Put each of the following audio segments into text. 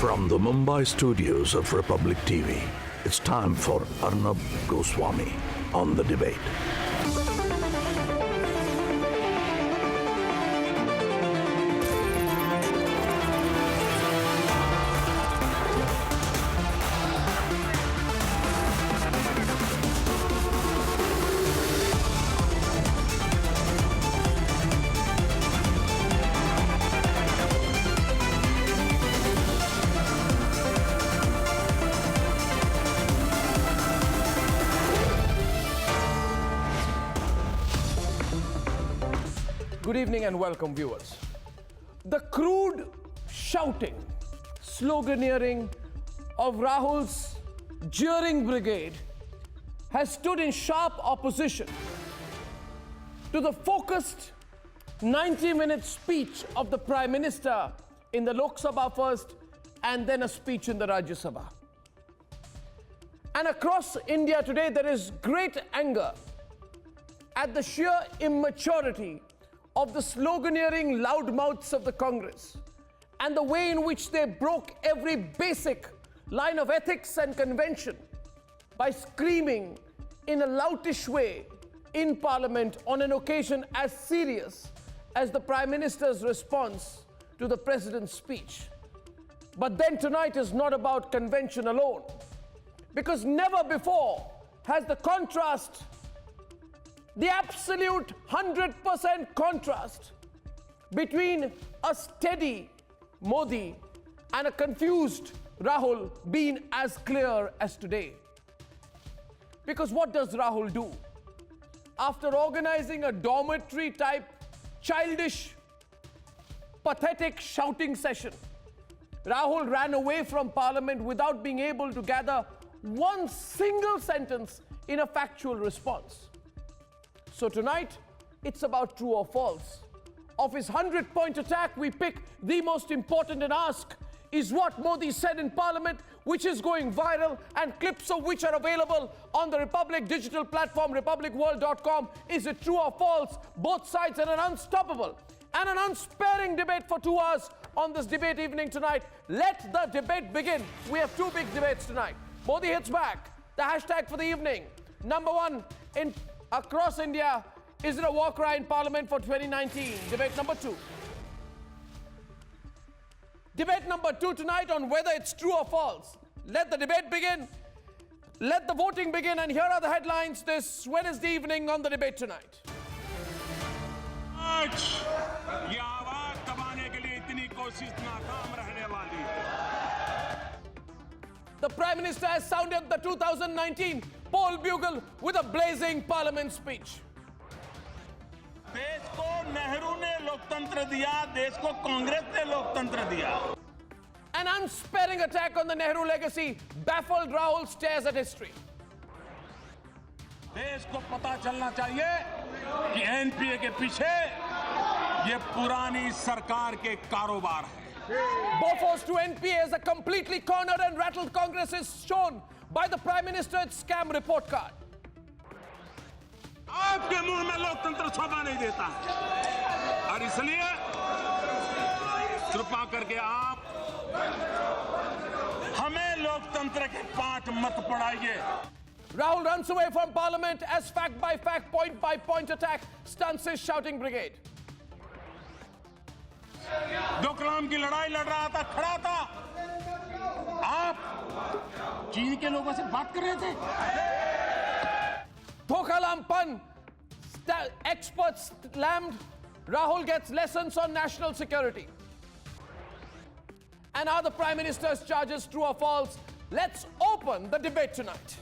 From the Mumbai studios of Republic TV, it's time for Arnab Goswami on the debate. Good evening and welcome, viewers. The crude shouting, sloganeering of Rahul's jeering brigade has stood in sharp opposition to the focused 90-minute speech of the Prime Minister in the Lok Sabha first and then a speech in the Rajya Sabha. And across India today, there is great anger at the sheer immaturity of the sloganeering loudmouths of the Congress and the way in which they broke every basic line of ethics and convention by screaming in a loutish way in Parliament on an occasion as serious as the Prime Minister's response to the President's speech. But then tonight is not about convention alone, because never before has the contrast, the absolute 100% contrast between a steady Modi and a confused Rahul been as clear as today. Because what does Rahul do? After organizing a dormitory type, childish, pathetic shouting session, Rahul ran away from Parliament without being able to gather one single sentence in a factual response. So tonight, it's about true or false. Of his 100-point attack, we pick the most important and ask, is what Modi said in Parliament, which is going viral, and clips of which are available on the Republic digital platform, republicworld.com. Is it true or false? Both sides in an unstoppable and an unsparing debate for 2 hours on this debate evening tonight. Let the debate begin. We have two big debates tonight. Modi hits back. The hashtag for the evening. Number one, across India, is it a war cry in Parliament for 2019? Debate number two. Debate number two tonight on whether it's true or false. Let the debate begin. Let the voting begin. And here are the headlines this Wednesday evening on the debate tonight. ये आवाज दबाने के लिए इतनी कोशिश नाकाम रहने वाली है। The Prime Minister has sounded the 2019 poll bugle with a blazing Parliament speech. देश को नेहरू ने लोकतंत्र दिया, देश को कांग्रेस ने लोकतंत्र दिया। An unsparing attack on the Nehru legacy, baffled Rahul stares at history. देश को पता चलना चाहिए कि एनपीए के पीछे ये पुरानी सरकार के कारोबार है। Bofo's to NPA as a completely cornered and rattled Congress is shown by the Prime Minister's scam report card. आपके मुंह में लोकतंत्र शोभा नहीं देता है और इसलिए कृपा करके आप हमें लोकतंत्र के पाठ मत पढ़ाइए। Rahul runs away from Parliament as fact by fact, point by point attack stunts his shouting brigade. Doklam की लड़ाई लड़ रहा था, खड़ा था, आप चीन के लोगों से बात कर रहे थे। Thokalampan, experts slammed. Rahul gets lessons on national security. And are the Prime Minister's charges true or false? Let's open the debate tonight.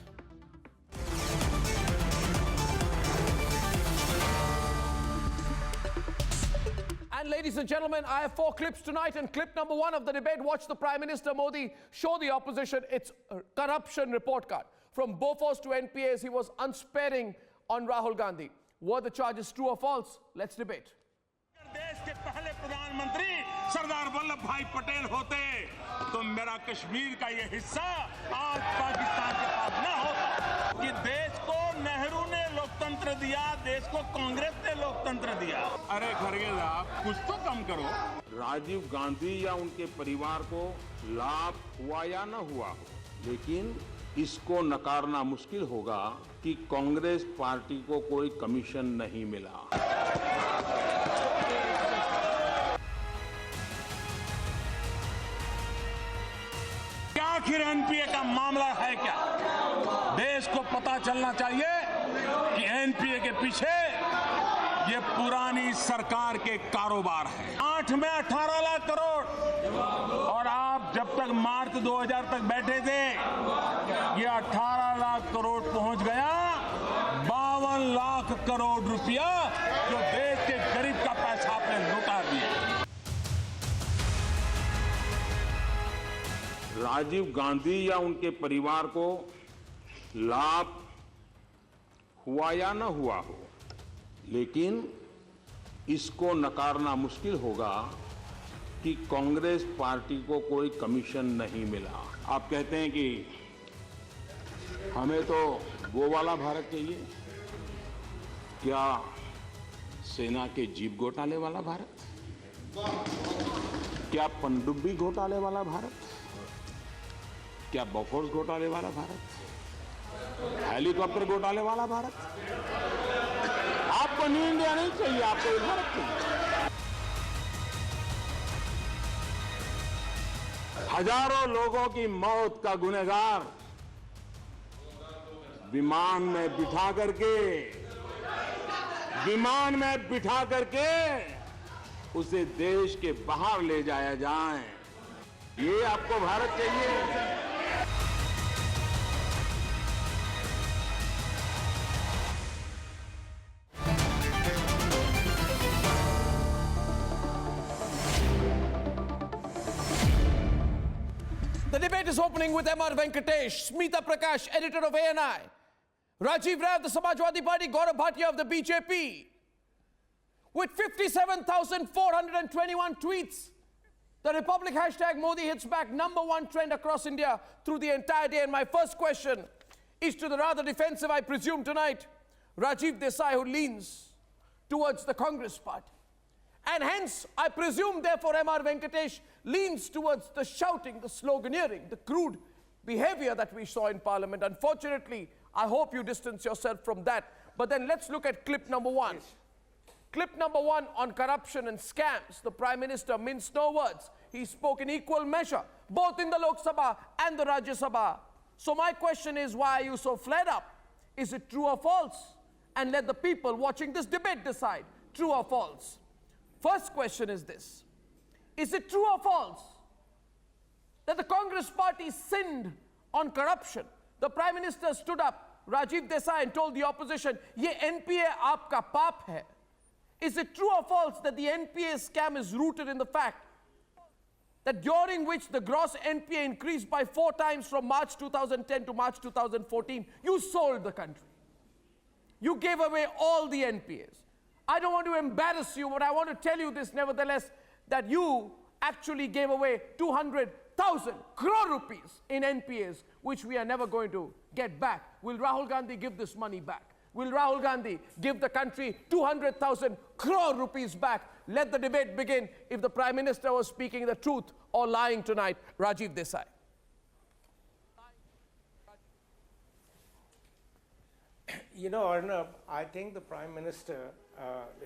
And ladies and gentlemen, I have four clips tonight, and clip number one of the debate, watch the Prime Minister Modi show the opposition its corruption report card. From Bofors to NPAs, he was unsparing on Rahul Gandhi. Were the charges true or false? Let's debate. देश के पहले प्रधानमंत्री सरदार वल्लभ भाई पटेल होते तो मेरा कश्मीर का ये हिस्सा आज पाकिस्तान के पास न होता। कि देश को नेहरू ने लोकतंत्र लोकतंत्र दिया, देश को कांग्रेस ने लोकतंत्र दिया। अरे खरगे साहब, कुछ तो कम करो। राजीव गांधी या उनके परिवार को लाभ हुआ या न हुआ हो, लेकिन इसको नकारना मुश्किल होगा कि कांग्रेस पार्टी को कोई कमीशन नहीं मिला। क्या आखिर एनपीए का मामला है क्या? देश को पता चलना चाहिए कि एनपीए के पीछे ये पुरानी सरकार के कारोबार है। 8 में 18 लाख करोड़, और आप जब तक मार्च 2000 तक बैठे थे, ये 18 लाख करोड़ पहुंच गया 52 लाख करोड़ रुपया, जो देश के गरीब का पैसा आपने लुटा दिया। राजीव गांधी या उनके परिवार को लाभ हुआ या न हुआ हो, लेकिन इसको नकारना मुश्किल होगा कि कांग्रेस पार्टी को कोई कमीशन नहीं मिला। आप कहते हैं कि हमें तो वो वाला भारत चाहिए, क्या सेना के जीप घोटाले वाला भारत, क्या पनडुब्बी घोटाले वाला भारत, क्या बफोर्स घोटाले वाला भारत, हेलीकॉप्टर घोटाले वाला भारत? आपको न्यू इंडिया नहीं चाहिए, आपको ये भारत चाहिए। हजारों लोगों की मौत का गुनहगार विमान में बिठा करके उसे देश के बाहर ले जाया जाए, ये आपको भारत चाहिए? The debate is opening with M.R. Venkatesh, Smita Prakash, editor of ANI, Rajiv Rai of the Samajwadi Party, Gaurav Bhatia of the BJP. With 57,421 tweets, the Republic hashtag Modi hits back #1 trend across India through the entire day. And my first question is to the rather defensive, I presume tonight, Rajiv Desai, who leans towards the Congress party. And hence, I presume, therefore, M.R. Venkatesh leans towards the shouting, the sloganeering, the crude behavior that we saw in Parliament. Unfortunately, I hope you distance yourself from that. But then let's look at clip #1. Yes. Clip #1 on corruption and scams. The Prime Minister minced no words. He spoke in equal measure, both in the Lok Sabha and the Rajya Sabha. So my question is, why are you so flared up? Is it true or false? And let the people watching this debate decide, true or false. First question is this: is it true or false that the Congress party sinned on corruption? The Prime Minister stood up, Rajiv Desai, and told the opposition, ye NPA aapka paap hai. Is it true or false that the NPA scam is rooted in the fact that during which the gross NPA increased by 4 times from March 2010 to March 2014, you sold the country. You gave away all the NPAs. I don't want to embarrass you, but I want to tell you this nevertheless, that you actually gave away 200,000 crore rupees in NPAs, which we are never going to get back. Will Rahul Gandhi give this money back? Will Rahul Gandhi give the country 200,000 crore rupees back? Let the debate begin if the Prime Minister was speaking the truth or lying tonight. Rajiv Desai. You know, Arnab, I think the Prime Minister,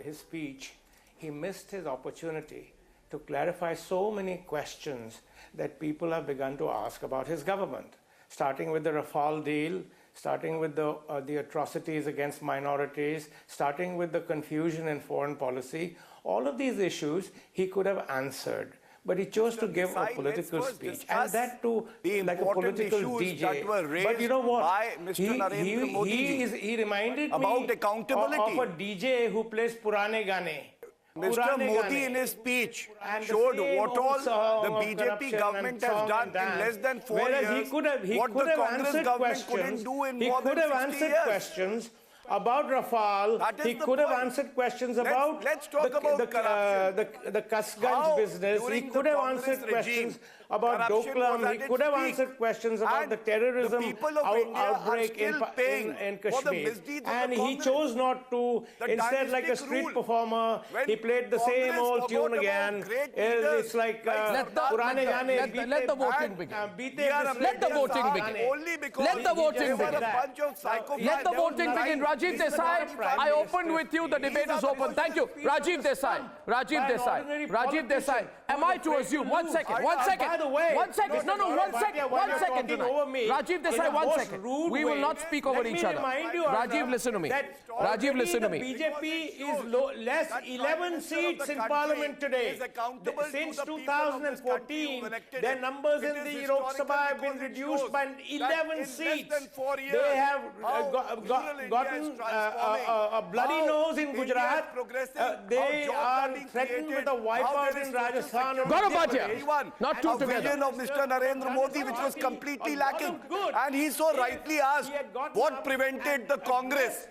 his speech, he missed his opportunity to clarify so many questions that people have begun to ask about his government, starting with the Rafale deal, starting with the atrocities against minorities, starting with the confusion in foreign policy. All of these issues he could have answered, but he chose to give a political speech, and that too like a political DJ. That were raised but you know what? by Mr. Narendra Modi he reminded about me accountability. of a DJ who plays Purane Gaane. Mr. Modi in his speech showed what all the BJP government has done in less than 4 years, He could have what the Congress answered government questions. couldn't do in He more could than have 60 answered years. questions about Rafale. That is He the could have point. answered questions Let's- about let's talk about corruption. the Kasganj How business. He during could the have Congress answered questions regime, about corruption Doklam. was He at could its have peak. answered questions about And the terrorism the people of India are outbreak still paying in for the Kashmir. misdeeds of And the he Congress. chose not to. The Instead, like a dynastic street rule. performer, When he played the same Congress old forgot tune about again. great leaders It's like like Sardar Purane Patel. gaane Let the beete- voting and, begin. beete We are bisle Let the dil voting saar begin. gaane. Only because Let the voting they were begin. a bunch of psychopaths. Let the There was voting begin. nothing- Rajiv This is not Desai, Prime I opened Minister's with you. The speech. debate These is are open. the Thank you. speeches Rajiv of Desai. some Rajiv by an Desai. ordinary Rajiv Desai. politician Am who I is to afraid assume? to One lose. second. By One the second. way, One second. No, Mr. one Bhatia, second. while One you're second talking tonight. over me Rajiv in Desai, a one most second. rude We will way, not speak over let each me other. remind you, Rajiv, Arnab, listen to me. that Rajiv, already listen to the me. BJP is less that 11 Prime Minister of seats the in country Parliament today. is accountable to Since the people of this country 2014, who elected their him. numbers It in is the Lok historical Sabha have been because it reduced shows by that 11 in less seats. than 4 years, They have how rural India gotten is transforming, a bloody how nose in India is Gujarat. progressing, how They jobs are being threatened created, with a how wipeout there is in social Rajasthan. and Gaurav Madhya Bhatia. Pradesh. Not two a together. vision of Mr. Narendra Modi which was completely lacking. And he so rightly asked what prevented the Congress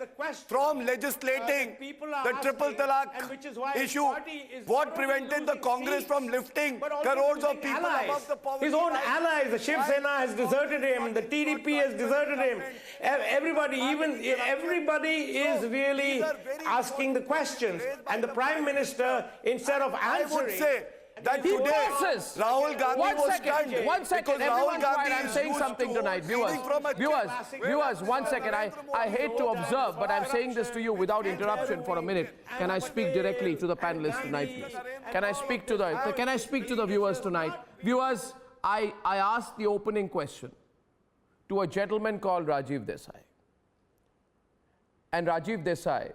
from legislating the triple talaq issue. What prevented the Congress from lifting crores of people above the poverty His own line? allies, the Shiv Sena has deserted him, the TDP has deserted him. Everybody is really asking the questions. And the Prime Minister, instead of I would answering, say that He today passes. Rahul Gandhi One was second. stunned. One second. because Rahul Everyone Gandhi quiet. I'm is saying used something to tonight. Viewers, leading from a viewers, 1 second. I hate to observe, but I'm saying this to you without interruption for a minute. Can I speak directly to the panelists tonight, please? Can I speak to the viewers tonight? Viewers, I asked the opening question to a gentleman called Rajiv Desai. And Rajiv Desai,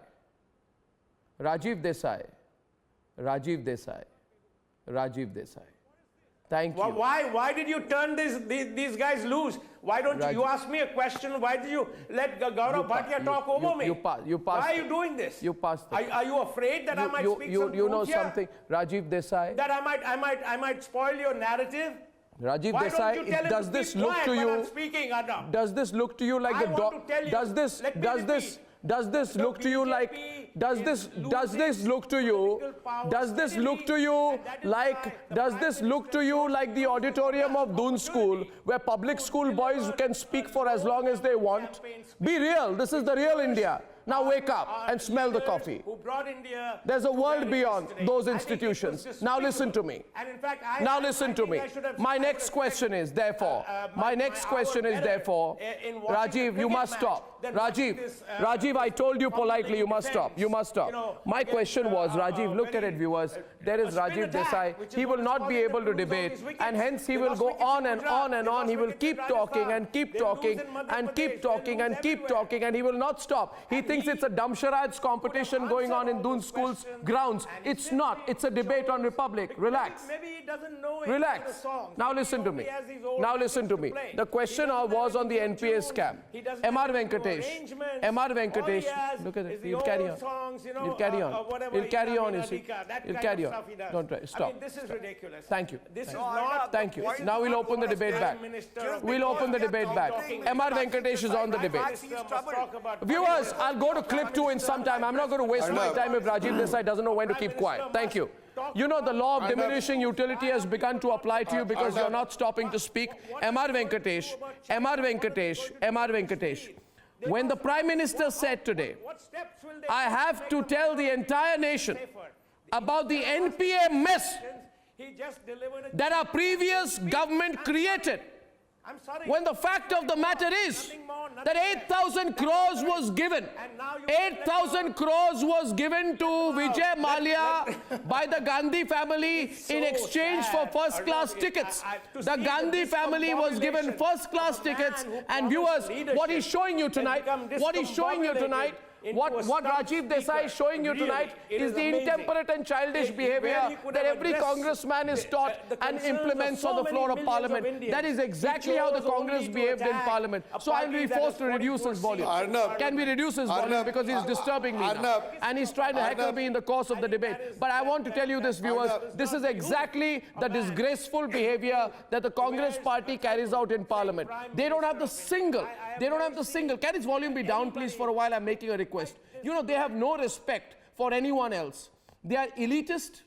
thank you. why did you turn these guys loose? Why don't you ask me a question? Why did you let Gaurav Bhatia talk over me? You passed. Why are you doing this? You passed. Are you afraid that I might speak some You know truth here? something, Rajiv Desai. That I might spoil your narrative? Rajiv Why don't you tell Desai, him does to this keep look quiet to when you? I'm speaking, Arnab? Does this look to you like I the want to tell you- does this let me does this repeat. does this The look to you like BJP does is this does this losing look to you political power does this look to steadily, you and that is like why the does Prime this look Minister to you should like the use auditorium of Doon School where public school boys can speak for as long as they want? Be real. This is the real India. Now wake up and smell the coffee. Who brought India There's a to world where it is beyond today. those I think it was institutions. just Now despicable. listen to me. And in fact, Now I listen to think me. I should have- My I next would question is therefore, my next question is therefore, in watching a Rajiv, you cricket must match stop. than watching Rajiv, this, Rajiv, I told you politely, fumbling you must stop. defense, You must stop. you know, My against, question was, Rajiv, look at very, it, viewers. There is spin Rajiv attack, Desai. which is He will what is not be causing able them to to lose all debate, these wickets. and hence he They will lost go wickets on in and Gujarat. on and They on. lost He will wickets in keep talking Rajasthan. and keep They lose talking in Madhya and Pradesh. keep They talking and lose keep everywhere. talking, and he will not stop. He thinks it's a Damsharads competition going on in Doon School's grounds. It's not. It's a debate on Republic. Relax. Maybe he doesn't know any of the Relax. songs. Now Maybe listen he to only me. has these old Now listen to records me. play. The question He doesn't was have on the any NPA tunes. scam. He doesn't MR have any Venkatesh. arrangements. MR All he Venkatesh. has Look at is it. the He'll old carry on. songs, you know, He'll carry on. whatever He'll he carry done on, in you see. Adhika, that He'll kind carry of on. stuff he does. Don't try. I Stop. mean, this is ridiculous. Thank you. This is No, not. Thank you. this is Now we'll not open the what a debate Prime back. Minister- We'll open the debate back. MR Venkatesh is on the debate. Must talk about- Viewers, I'll go to clip 2 in some time. I'm not going to waste my time if Rajiv Desai doesn't know when to keep quiet. Thank you. You know the law of diminishing utility has begun to apply to you because you're not stopping to speak. MR Venkatesh, MR Venkatesh, MR Venkatesh. When the Prime Minister said today, What steps will they I have to tell the entire nation about the NPA mess He just delivered a that our previous government created. I'm sorry. When the fact of the matter is that 8,000 crores was given. 8,000 crores was given to Vijay Mallya by the Gandhi family in exchange for first-class tickets. The Gandhi family was given first-class tickets. And viewers, what he's showing you tonight, what Rajiv Desai is showing you tonight is the intemperate and childish behavior that every congressman is taught and implements on the floor of parliament. That is exactly how the Congress behaved in parliament. So I'll be forced to reduce his volume. Arnab. Can we reduce his volume because he's disturbing me now. Arnab. And he's trying to heckle Arnab. me in the course of the debate. But I want to tell you this, viewers, this is exactly the disgraceful behavior that the Congress party carries out in parliament. They don't have the single, can his volume be down please for a while? I'm making a request. request. You know, they have no respect for anyone else. They are elitist.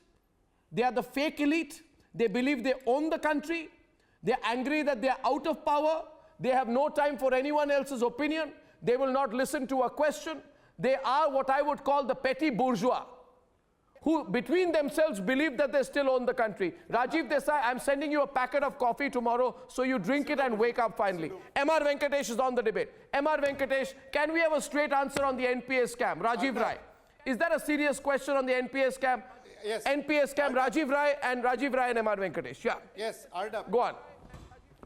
They are the fake elite. They believe they own the country. They're angry that they're out of power. They have no time for anyone else's opinion. They will not listen to a question. They are what I would call the petty bourgeois, who between themselves believe that they still own the country. Rajiv Desai, I'm sending you a packet of coffee tomorrow so you drink it and wake up finally. M.R. Venkatesh is on the debate. M.R. Venkatesh, can we have a straight answer on the NPA scam? Rajiv Rai. Is that a serious question on the NPA scam? Yes. NPA scam, Rajiv Rai and M.R. Venkatesh. Yeah. Yes, Arnab. Go on.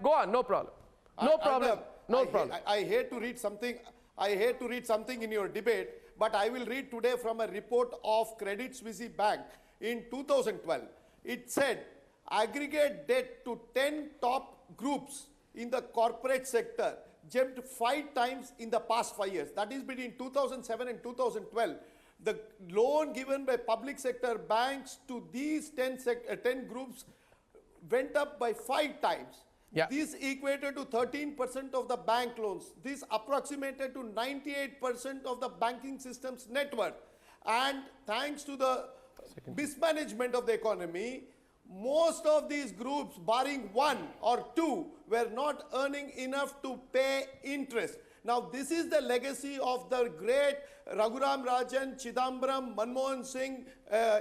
Go on, no problem. No problem. No problem. I hate to read something. I hate to read something in your debate, but I will read today from a report of Credit Suisse Bank in 2012. It said aggregate debt to 10 top groups in the corporate sector jumped 5 times in the past 5 years. That is between 2007 and 2012. The loan given by public sector banks to these 10 groups went up by 5 times. Yeah. This equated to 13% of the bank loans. This approximated to 98% of the banking system's net worth. And thanks to the mismanagement of the economy, most of these groups, barring 1 or 2, were not earning enough to pay interest. Now, this is the legacy of the great Raghuram Rajan, Chidambaram, Manmohan Singh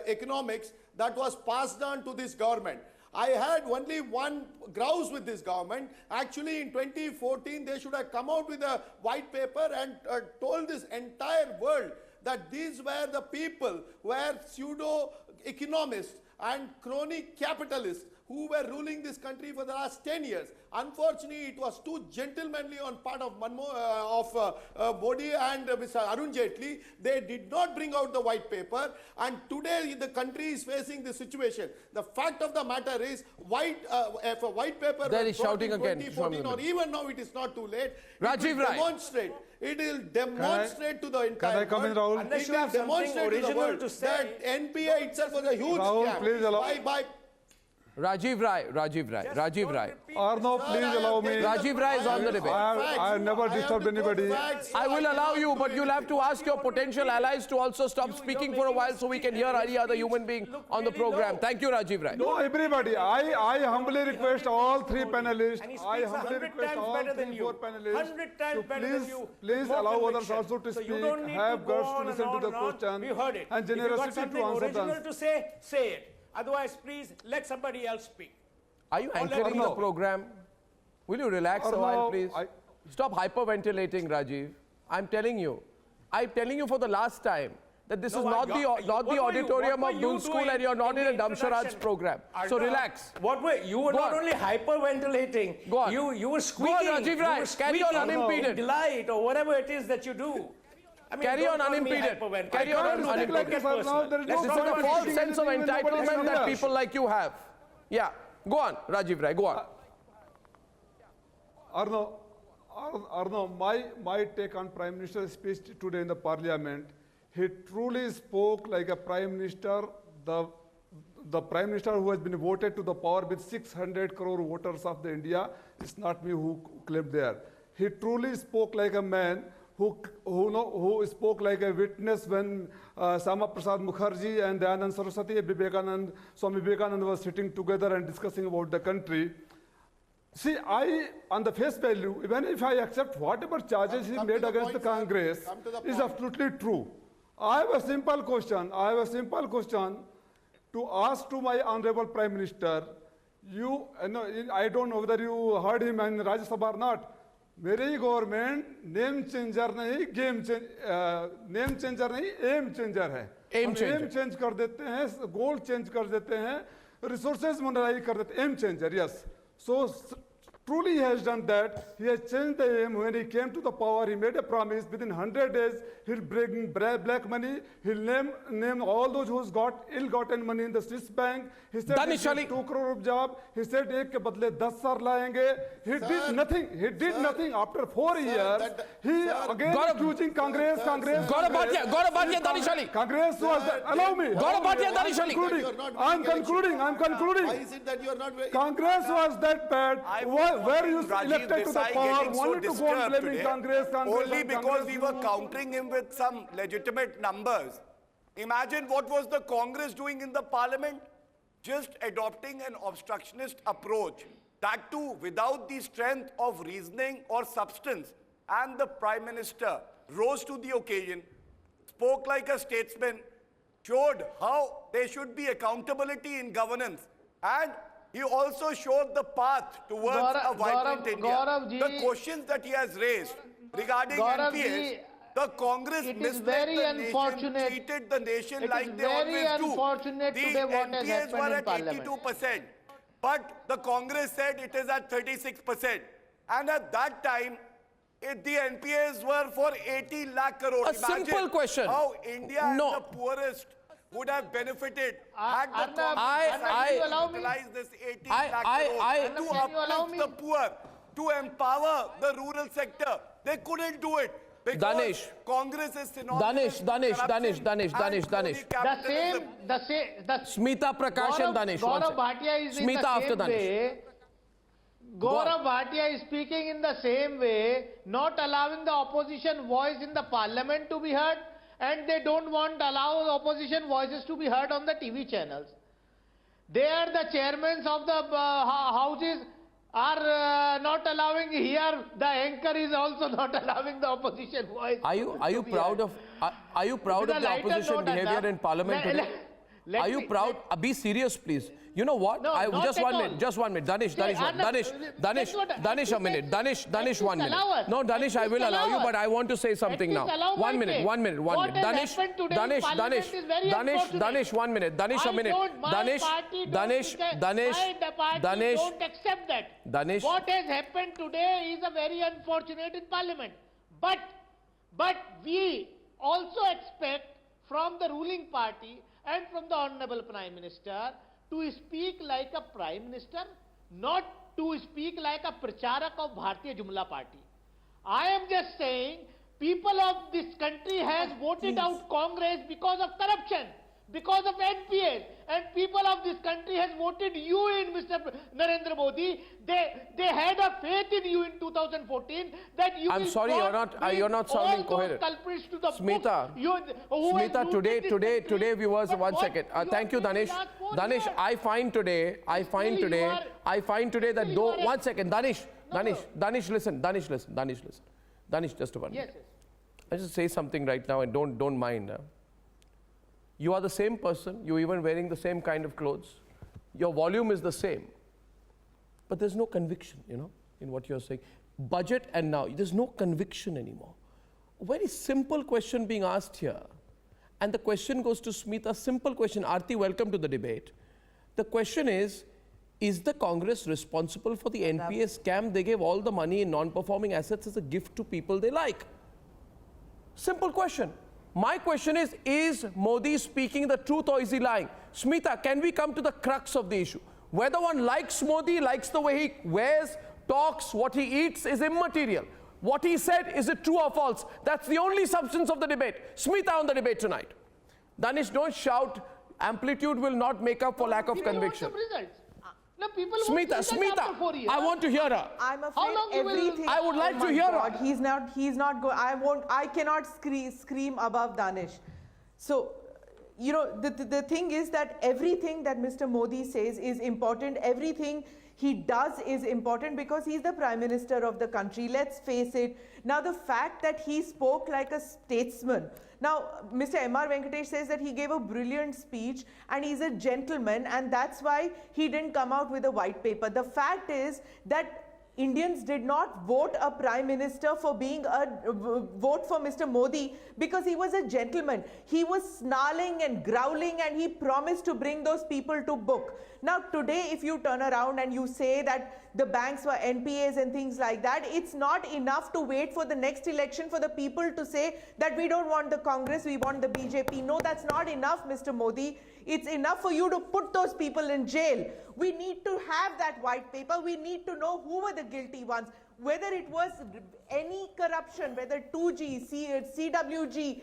economics that was passed on to this government. I had only one grouse with this government. Actually, in 2014, they should have come out with a white paper and told this entire world that these were the people who were pseudo-economists and crony capitalists who were ruling this country for the last 10 years. Unfortunately, it was too gentlemanly on part of Modi and Mr. Arun Jaitley. They did not bring out the white paper, and today the country is facing this situation. The fact of the matter is, if a white paper There was is brought shouting in again. 2014 or even now, it is not too late. Rajiv Rai. It will demonstrate to the entire Can I come in, world. Rahul? Unless It you will have something demonstrate to the original world to say. that NPA itself was a huge Rahul, scam. please allow- Rajiv Rai. Arnab, please allow me. Rajiv Rai is on the debate. I have never disturbed anybody. I will allow you, but you'll have to ask your potential allies to also stop speaking for a while so we can hear any other human being on the program. Thank you, Rajiv Rai. No, everybody. I humbly request all 3 panelists. And he I speaks humbly 100 request times all better than 3, you. 4 panelists 100 times to better than you. please More allow others conviction. also to So speak. you don't need Have to go guts to on and listen to on the and on. question We heard it. and If you got generosity something to answer original them. to say it. Otherwise, please let somebody else speak. Are you anchoring the program? Will you relax a while, please? Stop hyperventilating, Rajiv. I'm telling you for the last time that this is not the auditorium of Dun School and you're not in a Damsharaj program. So relax. What were you were Go not on. only hyperventilating. Go on. You were squeaking. Rajiv You Rai. were Carry on squeaking unimpeded. in delight or whatever it is that you do. I mean, Carry don't on call me unimpeded. hyperventilating. Carry on Don't unimpeded. take it personal. There is Let's no This talk is a about false it. sense of entitlement that Nobody- people like you have. Yeah. Go on, Rajiv Rai. Go on. Arnab, my take on Prime Minister's speech today in the Parliament, he truly spoke like a Prime Minister, the Prime Minister who has been voted to the power with 600 crore voters of the India. It's not me who claimed there. He truly spoke like a man who spoke like a witness when Sama Prasad Mukherjee and Dayanand Saraswati, Swami Vivekananda was sitting together and discussing about the country. See, on the face value, even if I accept whatever charges he made against the Congress, is absolutely true. I have a simple question to ask to my Honorable Prime Minister. I don't know whether you heard him in Rajya Sabha or not. मेरी government name changer नहीं name changer नहीं M changer है M change कर देते हैं गोल change कर देते हैं रिसोर्सेज मोनेटाइज कर देते हैं एम changer yes so truly he has done that. He has changed the aim. When he came to the power, he made a promise within 100 days he'll bring black money. He'll name all those who's got ill-gotten money in the Swiss bank. He said 2 crore of job. He said ek ke badle 10 sar layenge. He did nothing. He did nothing. After 4 years, he again accusing Congress. Congress was allow me. I'm concluding. Why is it that you are not? Congress was that bad. were you Rajiv elected to the Desai power getting so only to go on disturbed blaming today Congress, only and because Congress, we were countering him with some legitimate numbers. Imagine what was the Congress doing in the parliament? Just adopting an obstructionist approach. That too without the strength of reasoning or substance. And the Prime Minister rose to the occasion, spoke like a statesman, showed how there should be accountability in governance. And he also showed the path towards a vibrant India. The questions that he has raised regarding NPS, the Congress misled the nation, treated the nation like they always do. The NPS were at 82%, but the Congress said it is at 36%. And at that time, the NPS were for 80 lakh crore. A simple question. How India and the poorest would have benefited had the Congress utilized this 18 lakh crore to uplift the poor, to empower the rural sector. They couldn't do it. Because Congress is synonymous with corruption and crony capitalism. Smita Prakash and Danish. Gaurav Bhatia is in Smita the after same Danish. way. Gaurav Bhatia is speaking in the same way, not allowing the opposition voice in the parliament to be heard, and they don't want to allow the opposition voices to be heard on the TV channels. They are the chairmen of the houses are not allowing here. The anchor is also not allowing the opposition voice. Are you proud of the opposition behavior in parliament today? Are you proud? Be serious, please. You know what? No, just 1 minute. Just 1 minute. Danish, a minute. Danish, 1 minute. No, Danish, I will allow you, but I want to say something now. 1 minute. Danish, 1 minute. Danish, a minute. Danish. Don't accept that. Danish. What has happened today is a very unfortunate in parliament. But we also expect from the ruling party and from the Honorable Prime Minister to speak like a Prime Minister, not to speak like a Pracharak of Bharatiya Jumla Party. I am just saying, people of this country has voted out Congress because of corruption, because of NPS, and people of this country has voted you in, Mr. Narendra Modi. They had a faith in you in 2014 that you I'm sorry, you're not sounding coherent. Smita, today viewers, 1 second. Thank you, Danish. Danish, I find today that though, 1 second, Danish, listen. Danish, just a 1 minute. Yes. I just say something right now and don't mind. You are the same person, you're even wearing the same kind of clothes. Your volume is the same. But there's no conviction, in what you're saying. Budget and now, there's no conviction anymore. A very simple question being asked here. And the question goes to Smita, simple question. Aarti, welcome to the debate. The question is the Congress responsible for the NPS scam? They gave all the money in non-performing assets as a gift to people they like. Simple question. My question is Modi speaking the truth or is he lying? Smita, can we come to the crux of the issue? Whether one likes Modi, likes the way he wears, talks, what he eats is immaterial. What he said, is it true or false? That's the only substance of the debate. Smita on the debate tonight. Danish, don't shout. Amplitude will not make up for lack of conviction. No, people Smita, I want to hear her. I'm afraid everything. I would like to hear her. He's not going. I cannot scream above Danish. So, the thing is that everything that Mr. Modi says is important. Everything he does is important because he's the Prime Minister of the country. Let's face it. Now, the fact that he spoke like a statesman. Now, Mr. M.R. Venkatesh says that he gave a brilliant speech and he's a gentleman and that's why he didn't come out with a white paper. The fact is that Indians did not vote a Prime Minister for being vote for Mr. Modi because he was a gentleman. He was snarling and growling and he promised to bring those people to book. Now today if you turn around and you say that the banks were NPAs and things like that, it's not enough to wait for the next election for the people to say that we don't want the Congress, we want the BJP. No, that's not enough, Mr. Modi. It's enough for you to put those people in jail. We need to have that white paper. We need to know who were the guilty ones, whether it was any corruption, whether 2G, CWG,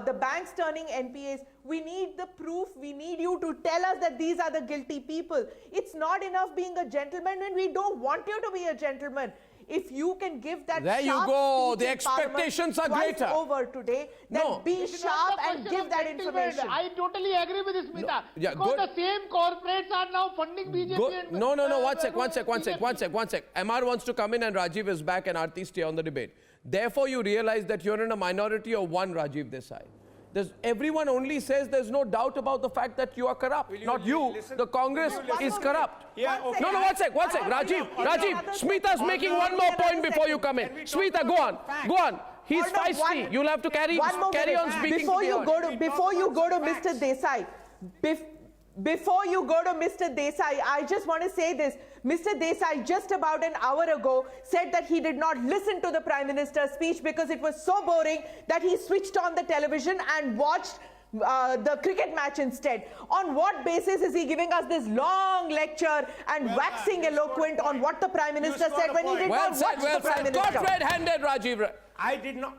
the banks turning NPAs. We need the proof. We need you to tell us that these are the guilty people. It's not enough being a gentleman, and we don't want you to be a gentleman. If you can give that there you go, the expectations are greater. Over today, then be sharp and give that information. I totally agree with this, Smita. No, yeah, because the same corporates are now funding BJP. No, one sec. MR wants to come in and Rajiv is back and Aarti stay on the debate. Therefore, you realize that you're in a minority of one, Rajiv Desai. Everyone only says there's no doubt about the fact that you are corrupt. Not you. The Congress is corrupt. Yeah, okay. No, one sec. Rajiv, Smita's making one more point before you come in. Smita, go on. He's feisty. You'll have to carry on speaking. Before you go to Mr. Desai, before you go to Mr. Desai, I just want to say this. Mr. Desai just about an hour ago said that he did not listen to the Prime Minister's speech because it was so boring that he switched on the television and watched the cricket match instead. On what basis is he giving us this long lecture and waxing eloquent on what the Prime Minister said when he did not watch the Prime Minister? Got red-handed, Rajiv. I did not.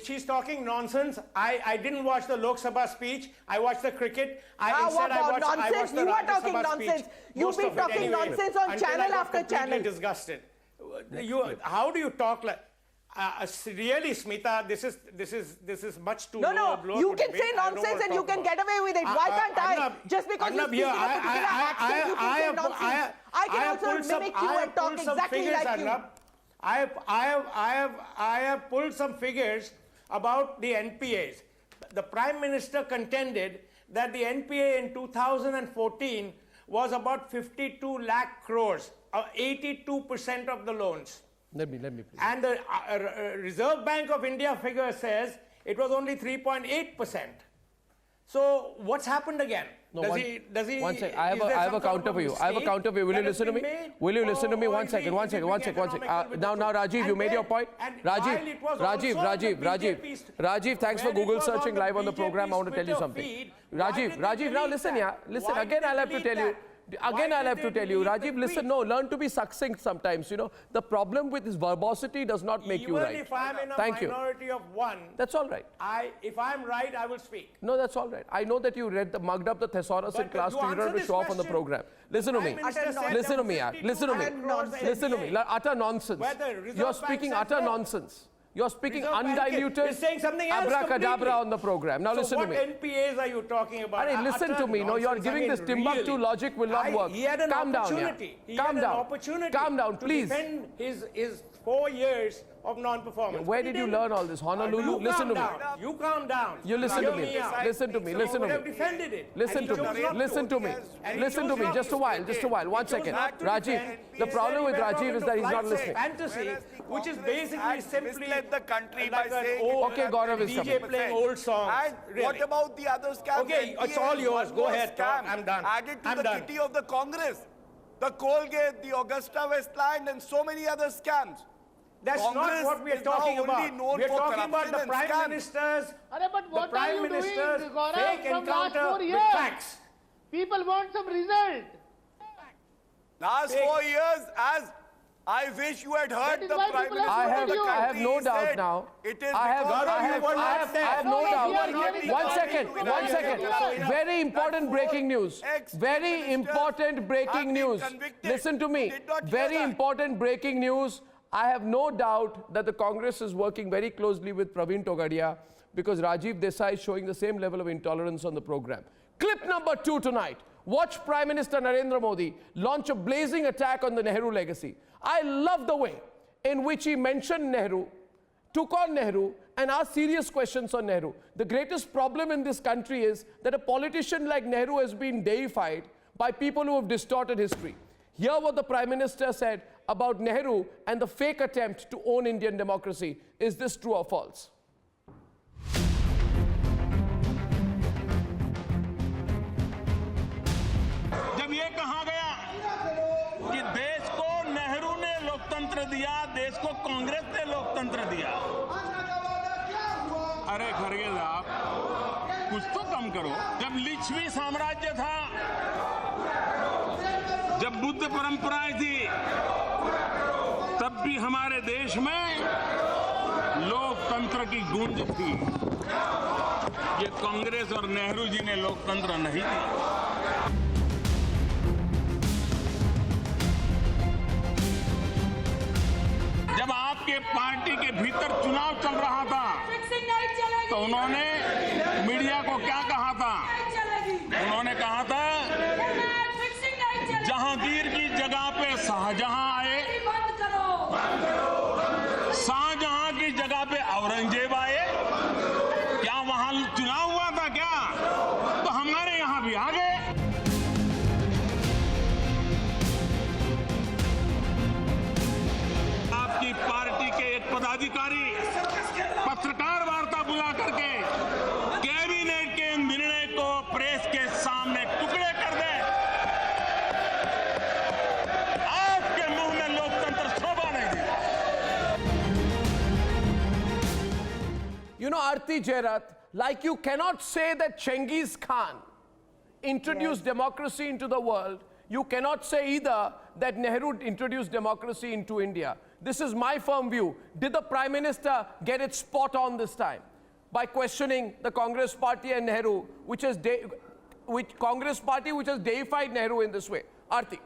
She's talking nonsense. I didn't watch the Lok Sabha speech. I watched the cricket. I watched the You are Rajya talking Sabha nonsense. speech. You've been talking nonsense on channel after channel. Disgusted. How do you talk like? Really, Smita, this is much too low a blow. You can say nonsense and you can get away with it. Why can't I? Just because you speak in a particular accent, you can say nonsense. I can also mimic you and talk exactly like you. I have pulled some figures about the NPAs. The Prime Minister contended that the NPA in 2014 was about 52 lakh crores, 82% of the loans. Let me please. And the Reserve Bank of India figure says it was only 3.8%. So what's happened again? Does he? One second. I have a counter for you. Will you listen to me? Will you listen to me? One second. Now, Rajiv, you made your point. Rajiv, thanks for Google searching live on the program. I want to tell you something. Rajiv, now listen, Listen, again I'll have to tell you. Rajiv, listen, learn to be succinct sometimes, The problem with this verbosity does not make you right. Even if I'm in a minority of one, that's all right. If I'm right, I will speak. No, that's all right. I know that you mugged up the thesaurus in class 2. You don't have to show off on the program. Listen to me. Utter nonsense. You're speaking utter nonsense. You're speaking undiluted abracadabra on the program. Now listen to me. What NPAs are you talking about? Listen to me. No, you're giving this Timbuktu logic will not work. Calm down. Calm down, please. To defend his 4 years of non-performance. Where did you learn all this? Honolulu? Listen to me. You calm down. You listen to me. Listen to me. Listen to me. Just a while. 1 second. Rajiv, the problem with Rajiv is that he's not listening. Fantasy, which is basically simply the country like by saying, okay, Gaurav is coming. DJ playing old songs. And what about the other scams? Okay, it's all yours. Go ahead. I'm done. Added to the kitty of the Congress. The Colgate, the Augusta Westland, and so many other scams. That's not what we are talking about. We are talking about the Prime Minister's fake encounter with facts. People want some result. Last 4 years, as I wish you had heard the Prime Minister. I have no doubt now. I have no doubt. 1 second. Very important breaking news. Listen to me. Very important breaking news. I have no doubt that the Congress is working very closely with Praveen Togadia because Rajiv Desai is showing the same level of intolerance on the program. Clip number 2 tonight. Watch Prime Minister Narendra Modi launch a blazing attack on the Nehru legacy. I love the way in which he mentioned Nehru, took on Nehru, and asked serious questions on Nehru. The greatest problem in this country is that a politician like Nehru has been deified by people who have distorted history. Hear what the Prime Minister said about Nehru and the fake attempt to own Indian democracy. Is this true or false? जब ये कहा गया कि देश को नेहरू ने लोकतंत्र दिया, देश को कांग्रेस ने लोकतंत्र दिया। अरे खरगे साहब, कुछ तो कम करो। जब लिच्छवी साम्राज्य था, जब बुद्ध परंपराएं थी, तब भी हमारे देश में लोकतंत्र की गूंज थी। ये कांग्रेस और नेहरू जी ने लोकतंत्र नहीं दिया। जब आपके पार्टी के भीतर चुनाव चल रहा था तो उन्होंने मीडिया को क्या कहा था? उन्होंने कहा था जहांगीर की जगह पे शाहजहां आए, शाहजहां की जगह पे औरंगजेब आए। क्या वहां चुनाव हुआ था क्या? तो हमारे यहां भी आ गए। आपकी पार्टी के एक पदाधिकारी पत्रकार वार्ता बुला करके कैबिनेट के निर्णय को प्रेस के सामने टुकड़े कर दे। आपके मुंह में लोकतंत्र शोभा नहीं दिया। You know, Aarti Jairath, like you cannot say that Genghis Khan introduced democracy into the world, you cannot say either that Nehru introduced democracy into India. This is my firm view. Did the Prime Minister get it spot on this time by questioning the Congress Party and Nehru, which has Congress Party which has deified Nehru in this way? Aarti.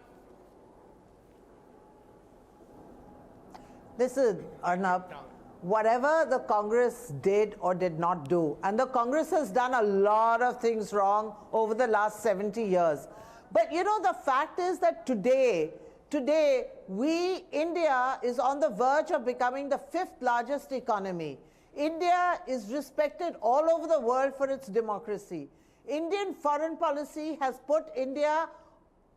Listen, Arnab, whatever the Congress did or did not do, and the Congress has done a lot of things wrong over the last 70 years. But you know, the fact is that today, India is on the verge of becoming the 5th largest economy. India is respected all over the world for its democracy. Indian foreign policy has put India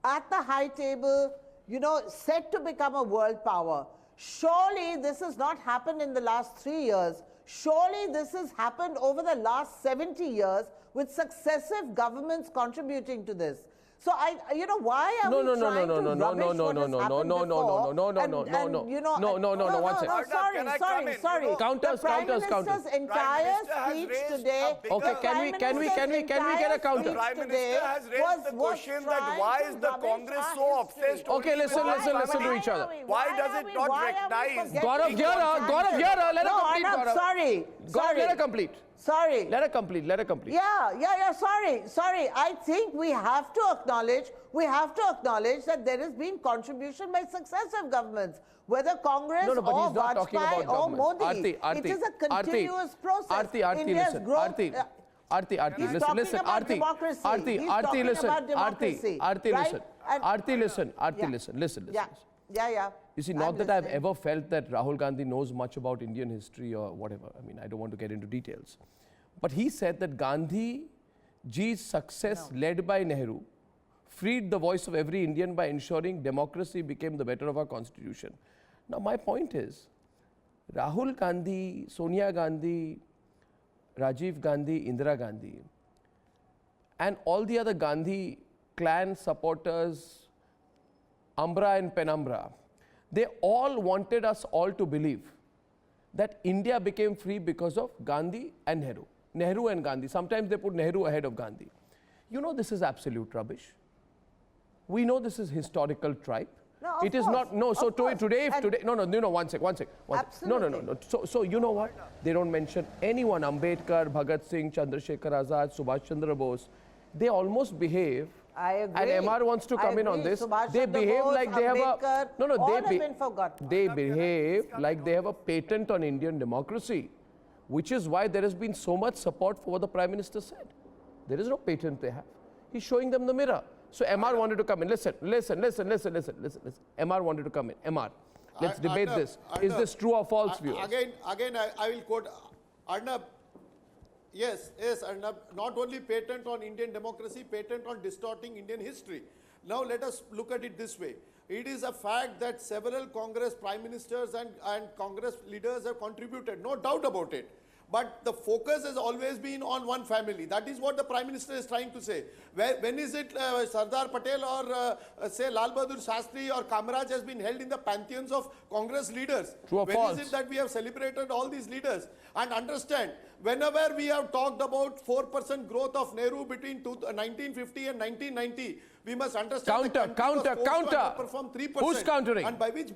at the high table, you know, set to become a world power. Surely this has not happened in the last 3 years. Surely this has happened over the last 70 years with successive governments contributing to this. So you know, why are we trying to rubbish what has happened before? Sorry. Counters. The Prime Minister's entire speech today. Okay, can we get a counter? Prime Minister has raised the question that why is the Congress so obsessed? Okay, listen to each other. Why does it not recognize? Gaurav, let her complete. Gaurav, sorry. Let her complete. Sorry. Let her complete. Yeah, sorry. I think we have to acknowledge that there has been contribution by successive governments, whether Congress or Vajpayee or Modi. It is a continuous process. India's growth. Aarti, listen. Yeah. You see, not that I've ever felt that Rahul Gandhi knows much about Indian history or whatever. I mean, I don't want to get into details. But he said that Gandhiji's success led by Nehru freed the voice of every Indian by ensuring democracy became the better of our constitution. Now, my point is, Rahul Gandhi, Sonia Gandhi, Rajiv Gandhi, Indira Gandhi, and all the other Gandhi clan supporters, Umbra and Penumbra, they all wanted us all to believe that India became free because of Gandhi and Nehru. Nehru and Gandhi. Sometimes they put Nehru ahead of Gandhi. You know this is absolute rubbish. We know this is historical tripe. No, it is not. No. So today, one sec. Absolutely. No. So you know what? They don't mention anyone. Ambedkar, Bhagat Singh, Chandrasekhar Azad, Subhash Chandra Bose. They almost behave. I agree. And MR wants to come in on this. They behave like they have a They behave like they have a patent on Indian democracy, which is why there has been so much support for what the Prime Minister said. There is no patent they have. He's showing them the mirror. So MR wanted to come in. Listen. MR wanted to come in. MR, let's debate this. Is this true or false, viewers? Again, I will quote Arnab. Yes, Arnab, not only patent on Indian democracy, patent on distorting Indian history. Now let us look at it this way. It is a fact that several Congress Prime Ministers and Congress leaders have contributed, no doubt about it. But the focus has always been on one family. That is what the Prime Minister is trying to say. When is it Sardar Patel or say Lal Bahadur Shastri or Kamaraj has been held in the pantheons of Congress leaders? True or false? When is it that we have celebrated all these leaders? And understand, whenever we have talked about 4% growth of Nehru between 1950 and 1990, We must understand Counter. Perform 3%. Who's countering? And by which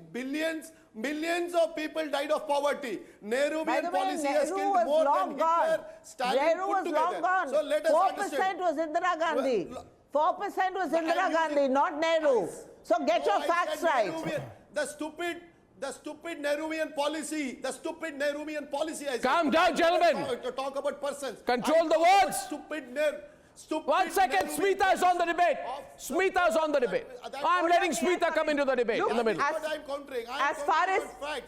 millions of people died of poverty. Nehruvian policy has Nehru killed was more long than gone. Hitler, Stalin Nehru put was together. long gone. So let us 4% understand. was Indira Gandhi. 4% was Indira you Gandhi, give- not Nehru. So get your I facts said right. Nehruvian- The stupid Nehruvian policy. The stupid Nehruvian policy. I said. Calm down, gentlemen. To talk about persons. Control I the talk about words. Stupid 1 second, Nehruvian Smita is on the debate. of- Smita is on the debate. I'm letting Smita come into the debate in the middle. That's what I'm countering. as far as- fact.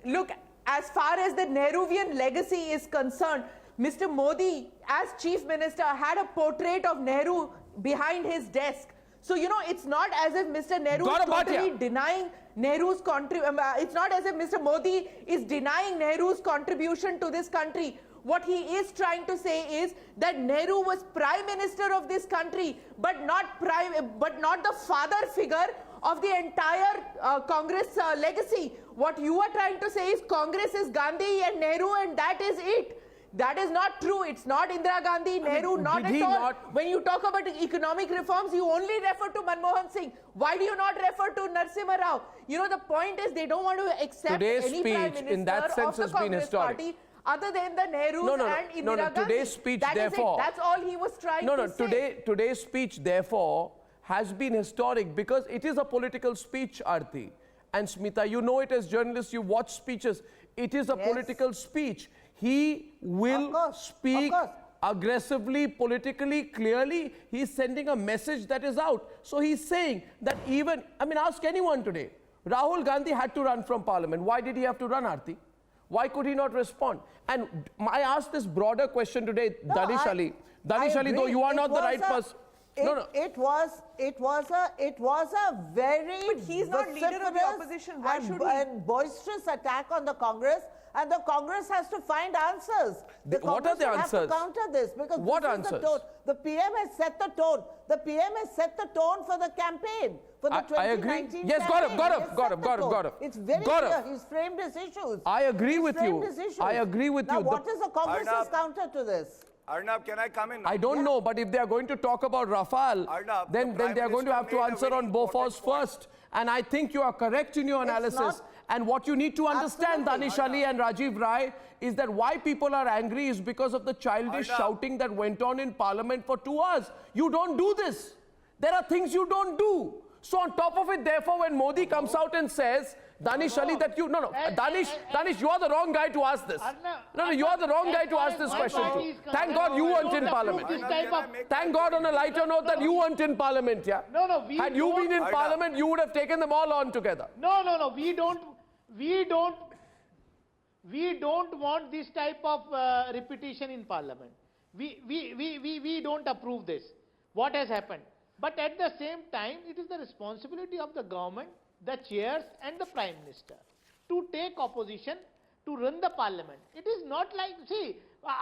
Look, as far as the Nehruvian legacy is concerned, Mr. Modi, as Chief Minister, had a portrait of Nehru behind his desk. So, you know, it's not as if Mr. Nehru is Gaurav totally Bhatia. denying Nehru's contribution. It's not as if Mr. Modi is denying Nehru's contribution to this country. What he is trying to say is that Nehru was Prime Minister of this country, but not the father figure of the entire Congress legacy. What you are trying to say is Congress is Gandhi and Nehru, and that is it. That is not true. It's not Indira Gandhi, Nehru, not did he at all. not- When you talk about economic reforms, you only refer to Manmohan Singh. Why do you not refer to Narasimha Rao? You know, the point is they don't want to accept Today's any Prime speech, Minister in that sense, of the has been Congress historic. Party other than the Nehrus and Indira Gandhi. Today's speech, That is it. therefore... That's all he was trying to say. Today's speech, therefore, has been historic because it is a political speech, Aarti. And Smita, you know it as journalists, you watch speeches. It is a Yes. political speech. He will Of course, speak of course. aggressively, politically, clearly. He's sending a message that is out. So he's saying that even, I mean, ask anyone today. Rahul Gandhi had to run from parliament. Why did he have to run, Aarti? Why could he not respond? And I asked this broader question today, No, Danish I- Ali. I Danish Ali, though agree. you are It not the was right a- person. No. It was a very But he's not leader of the vociferous opposition. Why and, should he? and boisterous attack on the Congress, and the Congress has to find answers. The What are Congress the will answers? have to counter this because What this is answers? the tone. The PM has set the tone. The PM has set the tone for the campaign, for the I agree. 2019 Yes, campaign. Gaurav, He has set the tone. It's very Gaurav. clear. He's framed his issues. I agree He's with framed you. his issues. I agree with now, you. what is the Congress's Arnab. counter to this? Arnab, can I come in? I don't know, but if they are going to talk about Rafale, Arnab, then the they are Prime going to have to Minister made a answer very on Bofors important point. first. And I think you are correct in your analysis. not- And what you need to understand, Absolutely. Danish Ali and Rajiv Rai, is that why people are angry is because of the childish Arnab. shouting that went on in Parliament for 2 hours. You don't do this. There are things you don't do. So on top of it, therefore, when Modi comes out and says, Danish Ali, that you... No, Danish, you are the wrong guy to ask this. No, you are the wrong guy to ask this question to. Thank God you weren't in Parliament. This type of Thank God on a lighter note that you weren't in Parliament, yeah? No, Had you been in Parliament, you would have taken them all on together. No. We don't want this type of repetition in Parliament. We don't approve this. What has happened? But at the same time, it is the responsibility of the government, the chairs and the Prime Minister to take opposition to run the Parliament. It is not like, see,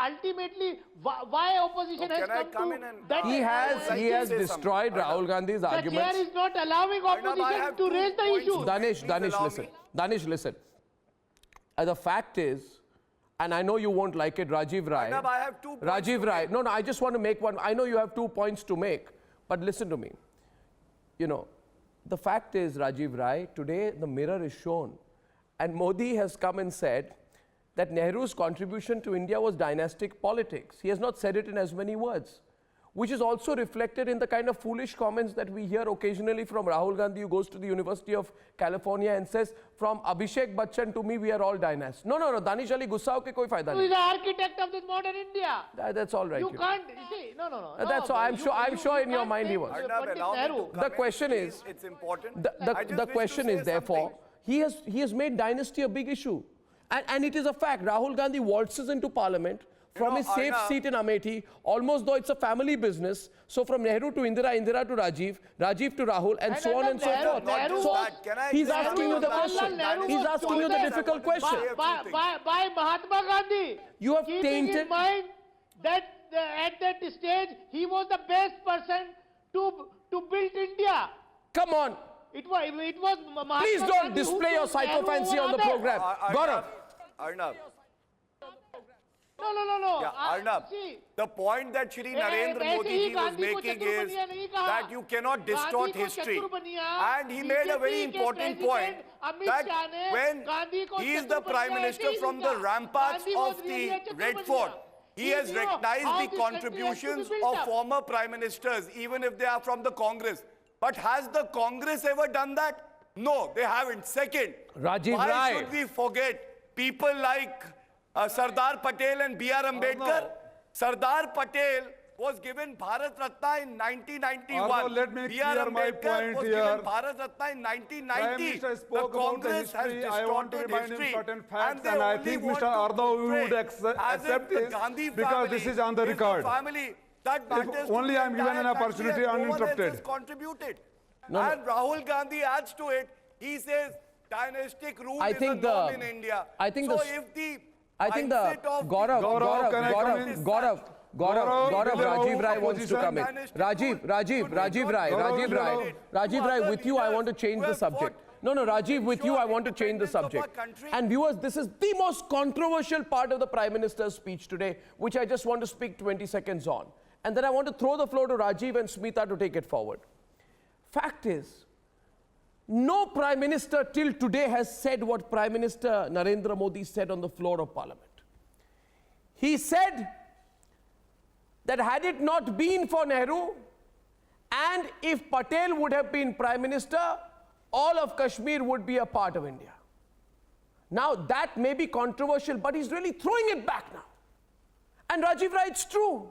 ultimately, why opposition So has can I come come to in and- that? He has say destroyed something. Rahul Gandhi's the chair arguments. is not allowing Arnab, I opposition have to 2 raise the points issue. to Danish, Please Danish, allow listen. me. Danish, listen. The fact is, and I know you won't like it, Rajiv Rai. Arnab, I have 2 points Rajiv to Rai. make. No, I just want to make one. I know you have 2 points to make, but listen to me. You know, the fact is, Rajiv Rai, today the mirror is shown. And Modi has come and said that Nehru's contribution to India was dynastic politics. He has not said it in as many words, which is also reflected in the kind of foolish comments that we hear occasionally from Rahul Gandhi, who goes to the University of California and says, from Abhishek Bachchan to me, we are all dynasts. No, Danish Ali, gussa hoke koi fayda Who is nahi. the architect of this modern India? That's all right. You can't, see, no. That's all. I'm sure in your can't mind he take was. Pandit Arnab, allow me to Nehru. come The in, question please. is- It's important. The I just the wish to question say is, therefore, something. he has made dynasty a big issue. And it is a fact. Rahul Gandhi waltzes into parliament from know, his safe Arnab- seat in Amethi, almost though it's a family business. So from Nehru to Indira, Indira to Rajiv, Rajiv to Rahul, and so on and so Nehru- forth. Nehru So was- Can I- he's Nehru asking you the was- question. Nehru He's was asking you the chosen difficult question. by Mahatma Gandhi. You have keeping tainted- in mind that at that stage he was the best person to build India. Come on. It was Mahatma Please don't Gandhi who display your chose Nehru psychophancy over on the others. program. Gaurav. Arnab. No. Yeah, Arnab, See, the point that Shri Narendra Modi ji was making is that you cannot distort history. And he made a very important point that when he is the Prime Minister from the ramparts of the Red Fort, he has recognized the contributions of former Prime Ministers, even if they are from the Congress. But has the Congress ever done that? No, they haven't. Second, Rajiv why Rai. should we forget people like Sardar Patel and B.R. Ambedkar? Sardar Patel was given Bharat Ratna in 1991. Let me B.R. clear my Ambedkar point was here. given Bharat Ratna in Prime 1990. Minister spoke The about Congress the has history. I want to distorted remind him history. certain facts, they and I only think want Mr. to Arnab portray would as if accept the this Gandhi because family this is on the is record. family that matters to only the I am given an entire country opportunity and no one else uninterrupted. has contributed. No. And Rahul Gandhi adds to it. He says dynastic rule I is think a norm in India. I think so the- if the I think the mindset of Gaurav, can I come in? Gaurav, Rajiv Rai wants to come in. Dynastic Rajiv Rai, with you I want to change the subject. No, Rajiv, with you I want to change the subject. And viewers, this is the most controversial part of the Prime Minister's speech today, which I just want to speak 20 seconds on. And then I want to throw the floor to Rajiv and Smita to take it forward. Fact is, no Prime Minister till today has said what Prime Minister Narendra Modi said on the floor of Parliament. He said that had it not been for Nehru, and if Patel would have been Prime Minister, all of Kashmir would be a part of India. Now that may be controversial, but he's really throwing it back now. And Rajiv Rai, it's true.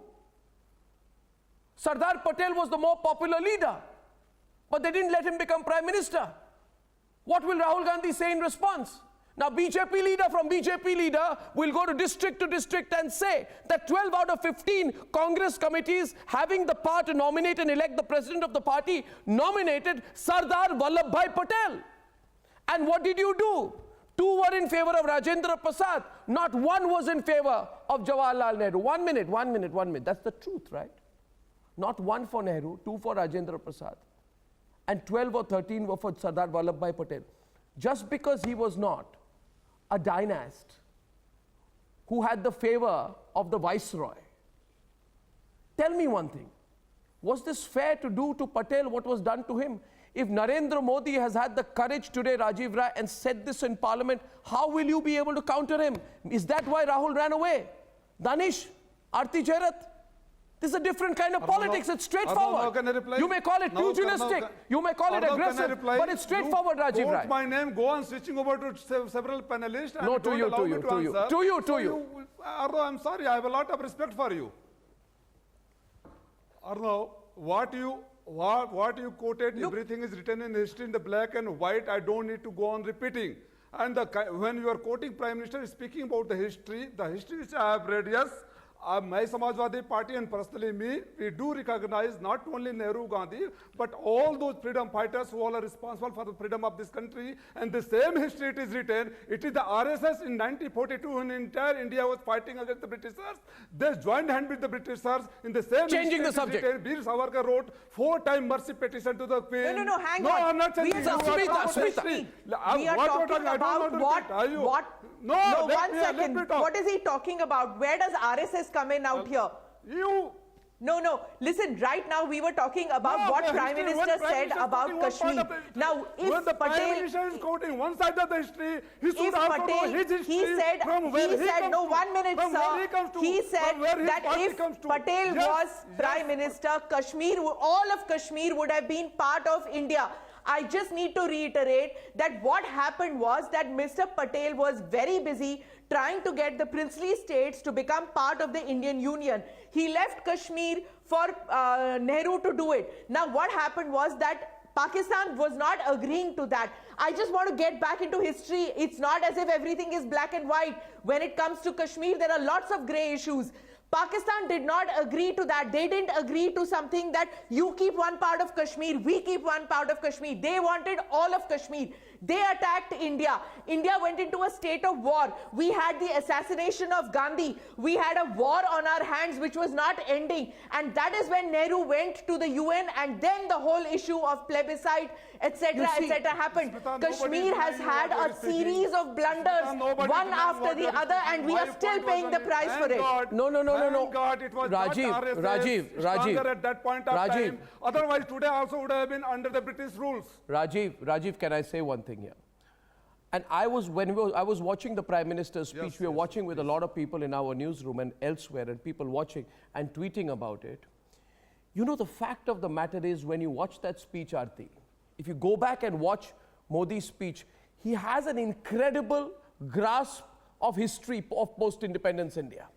Sardar Patel was the more popular leader, but they didn't let him become Prime Minister. What will Rahul Gandhi say in response? Now BJP leader will go to district and say that 12 out of 15 Congress committees having the power to nominate and elect the president of the party nominated Sardar Vallabhbhai Patel. And what did you do? 2 were in favor of Rajendra Prasad. Not 1 was in favor of Jawaharlal Nehru. 1 minute. That's the truth, right? Not 1 for Nehru, 2 for Rajendra Prasad. And 12 or 13 were for Sardar Vallabhbhai Patel. Just because he was not a dynast who had the favor of the viceroy. Tell me one thing. Was this fair to do to Patel what was done to him? If Narendra Modi has had the courage today, Rajiv Rai, and said this in Parliament, how will you be able to counter him? Is that why Rahul ran away? Danish, Aarti Jairat, this is a different kind of politics. It's straightforward. You may call it pugilistic, you may call it aggressive, but it's straightforward, Rajiv Rai. My name, go on switching over to several panelists. No, to you. Arnab, I'm sorry, I have a lot of respect for you. Arnab, what you quoted, everything is written in history in the black and white. I don't need to go on repeating. And when you are quoting Prime Minister speaking about the history which I have read, yes, my Samajwadi Party and personally me, we do recognize not only Nehru, Gandhi, but all those freedom fighters who all are responsible for the freedom of this country. And the same history it is written. It is the RSS in 1942 when entire India was fighting against the Britishers. They joined hand with the Britishers in the same. Changing the subject. Written, Bir Savarkar wrote 4-time mercy petition to the Queen. No, hang on. No, I'm not saying Smita. We are talking about what? No, one second. What is he talking about? Where does RSS come in out here? No. Listen, right now we were talking about what Prime Minister said about Kashmir. Now, if the Patel... Prime Minister is quoting one side of the history, he should also know his history. He said, no, 1 minute, sir. He said that if Patel was Prime Minister, all of Kashmir would have been part of India. I just need to reiterate that what happened was that Mr. Patel was very busy trying to get the princely states to become part of the Indian Union. He left Kashmir for Nehru to do it. Now what happened was that Pakistan was not agreeing to that. I just want to get back into history. It's not as if everything is black and white. When it comes to Kashmir, there are lots of grey issues. Pakistan did not agree to that. They didn't agree to something that you keep one part of Kashmir, we keep one part of Kashmir. They wanted all of Kashmir. They attacked India. India went into a state of war. We had the assassination of Gandhi. We had a war on our hands which was not ending. And that is when Nehru went to the UN, and then the whole issue of plebiscite, etc., etc. happened. Kashmir has had a series of blunders, one after the other, and we are still paying the price for it. No. God, it was Rajiv, at that point of time. Otherwise, today also would have been under the British rules. Rajiv, can I say one thing here? And I was watching the Prime Minister's speech. We were watching with a lot of people in our newsroom and elsewhere, and people watching and tweeting about it. You know, the fact of the matter is, when you watch that speech, Aarti, if you go back and watch Modi's speech, he has an incredible grasp of history of post-independence India.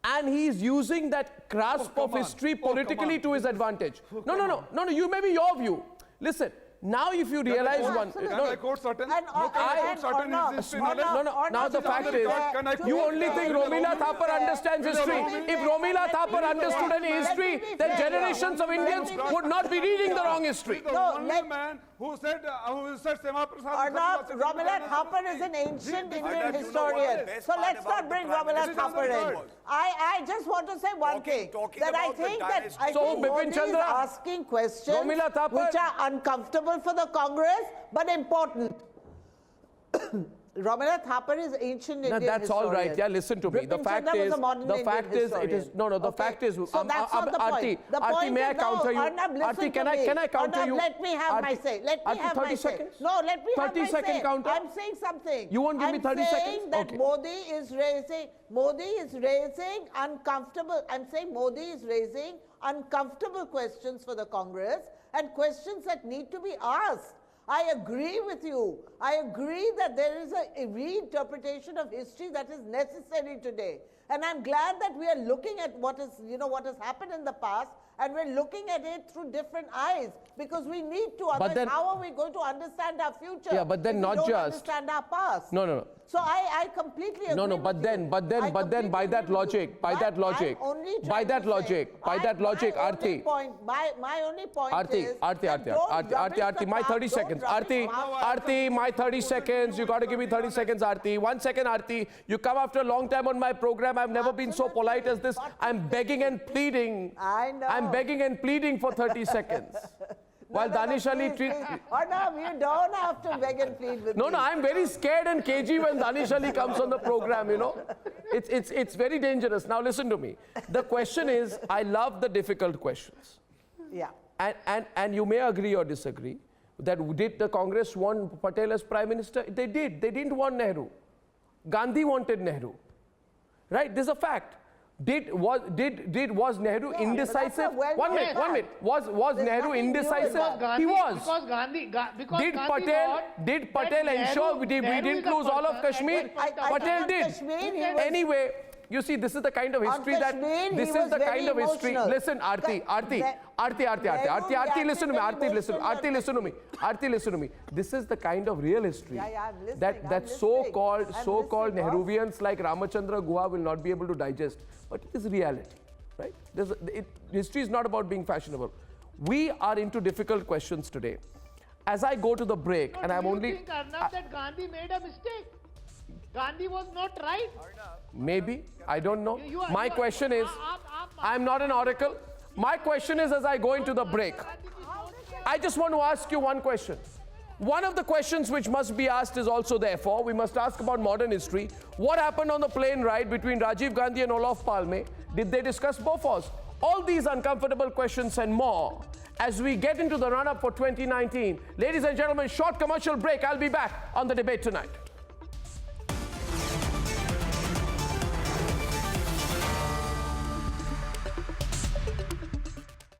And he's using that grasp of history politically to his advantage. No, you may be your view. Listen, now if you realize one... Now the fact is, you only think Romila Thapar understands history. If Romila Thapar understood any history, then generations of Indians would not be reading the wrong history. The only man who said Sema Prasad... Arnab, Romila Thapar is an ancient Indian historian. So let's not bring Romila Thapar in. I just want to say one thing. That I think that Modi is asking questions which are uncomfortable for the Congress, but important. Romila Thapar is ancient Indian that's historian. all right. Yeah, listen to me. The fact is, it is So that's not the point. The point may I is, counter you? Arnab, listen can to me. I counter Arnab, you? let me have my say. Let me have my say. 30 seconds? No, let me have my 30-second say. counter? I'm saying something. You won't give me 30 seconds? I'm saying that Modi is raising uncomfortable. I'm saying Modi is raising uncomfortable questions for the Congress, and questions that need to be asked. I agree with you. I agree that there is a reinterpretation of history that is necessary today. And I'm glad that we are looking at what has happened in the past, and we're looking at it through different eyes, because we need to understand. How are we going to understand our future? Yeah, but then if not we don't just understand our past. No. So I completely agree. But then by that logic, Aarti. My only point is Aarti, my 30 seconds. Aarti, my 30 seconds. You got to give me 30 seconds, Aarti. 1 second, Aarti. You come after a long time on my program. I've never been so polite as this. I'm begging and pleading. I know. I'm begging and pleading for 30 seconds. While Danish Ali treats... Arnab, you don't have to beg and plead with me. No, I'm very scared and cagey when Danish Ali comes on the program, you know. It's very dangerous. Now listen to me. The question is, I love the difficult questions. Yeah. And you may agree or disagree that did the Congress want Patel as Prime Minister? They did. They didn't want Nehru. Gandhi wanted Nehru. Right? This is a fact. Was Nehru indecisive? One minute. Was Nehru indecisive? He was. Did Patel ensure we didn't lose all of Kashmir? Patel did. Anyway, you see, this is the kind of history this is the kind of history. Listen, Aarti, listen to me. Aarti, listen to me. This is the kind of real history that so-called Nehruvians like Ramachandra Guha will not be able to digest. But it is reality, right? History is not about being fashionable. We are into difficult questions today. As I go to the break, and I'm only... Do you think, Arnab, that Gandhi made a mistake? Gandhi was not right. Maybe. I don't know. My question is, I'm not an oracle. My question is, as I go into the break, I just want to ask you one question. One of the questions which must be asked is also therefore, we must ask about modern history. What happened on the plane ride between Rajiv Gandhi and Olof Palme? Did they discuss Bofors? All these uncomfortable questions and more as we get into the run-up for 2019. Ladies and gentlemen, short commercial break. I'll be back on The Debate Tonight.